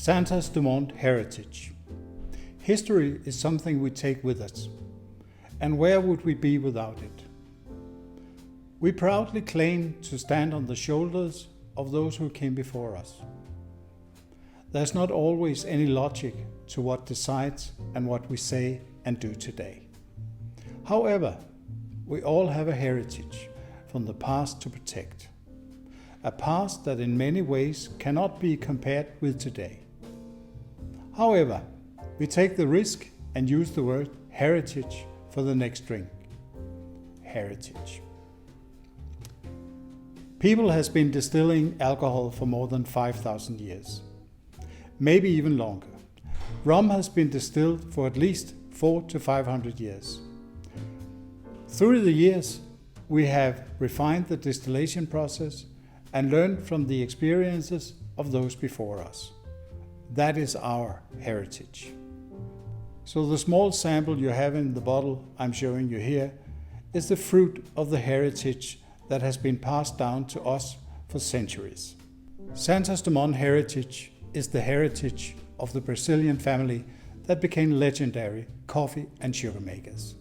Santos Dumont Heritage. History is something we take with us, and where would we be without it? We proudly claim to stand on the shoulders of those who came before us. There's not always any logic to what decides and what we say and do today. However, we all have a heritage from the past to protect. A past that in many ways cannot be compared with today. However, we take the risk and use the word heritage for the next drink. Heritage. People has been distilling alcohol for more than 5,000 years, maybe even longer. Rum has been distilled for at least 400 to 500 years. Through the years, we have refined the distillation process and learned from the experiences of those before us. That is our heritage. So the small sample you have in the bottle I'm showing you here is the fruit of the heritage that has been passed down to us for centuries. Santos Dumont Heritage is the heritage of the Brazilian family that became legendary coffee and sugar makers.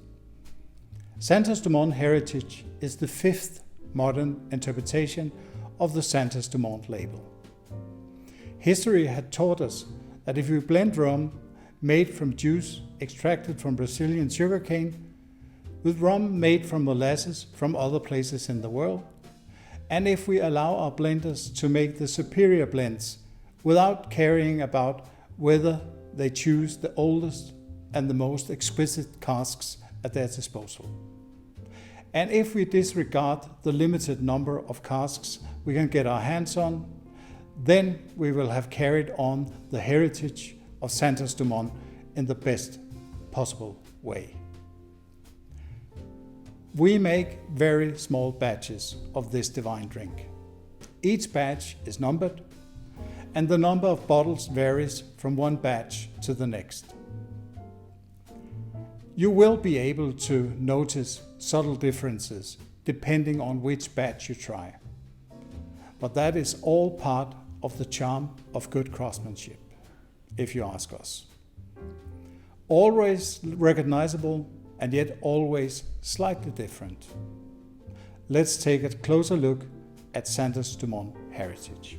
Santos Dumont Heritage is the fifth modern interpretation of the Santos Dumont label. History had taught us that if we blend rum made from juice extracted from Brazilian sugarcane with rum made from molasses from other places in the world, and if we allow our blenders to make the superior blends without caring about whether they choose the oldest and the most exquisite casks at their disposal. And if we disregard the limited number of casks we can get our hands on, then we will have carried on the heritage of Santos Dumont in the best possible way. We make very small batches of this divine drink. Each batch is numbered, and the number of bottles varies from one batch to the next. You will be able to notice subtle differences depending on which batch you try. But that is all part of the charm of good craftsmanship, if you ask us. Always recognizable and yet always slightly different. Let's take a closer look at Santos Dumont Heritage.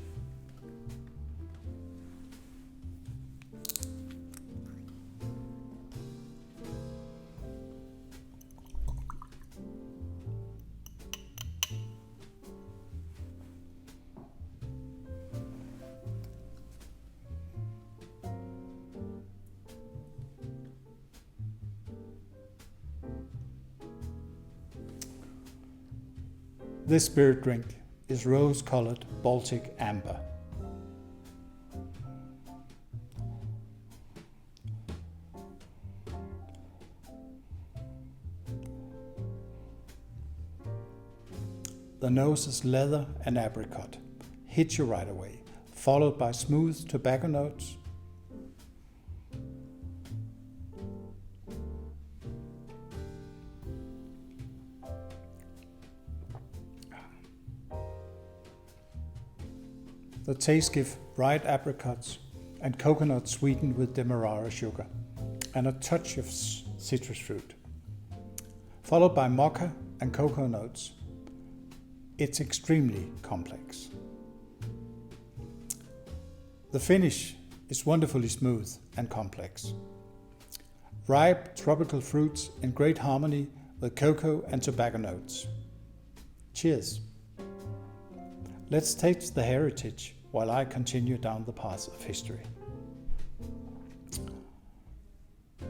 This spirit drink is rose-colored Baltic amber. The nose is leather and apricot, hits you right away, followed by smooth tobacco notes. The taste gives bright apricots and coconut sweetened with demerara sugar and a touch of citrus fruit, followed by mocha and cocoa notes. It's extremely complex. The finish is wonderfully smooth and complex. Ripe tropical fruits in great harmony with cocoa and tobacco notes. Cheers. Let's taste the heritage while I continue down the path of history.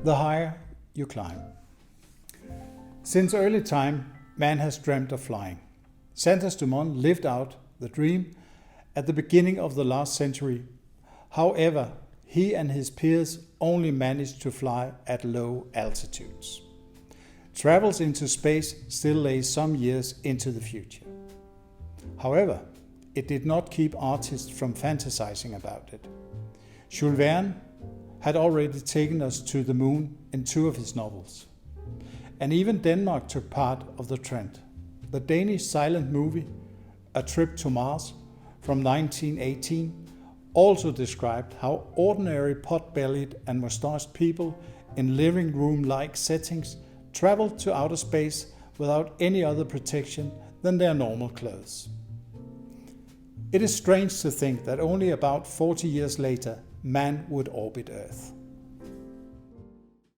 The higher you climb. Since early time, man has dreamt of flying. Santos Dumont lived out the dream at the beginning of the last century. However, he and his peers only managed to fly at low altitudes. Travels into space still lay some years into the future. However, it did not keep artists from fantasizing about it. Jules Verne had already taken us to the moon in 2 of his novels. And even Denmark took part of the trend. The Danish silent movie, A Trip to Mars, from 1918, also described how ordinary pot-bellied and mustached people in living room-like settings traveled to outer space without any other protection than their normal clothes. It is strange to think that only about 40 years later, man would orbit Earth.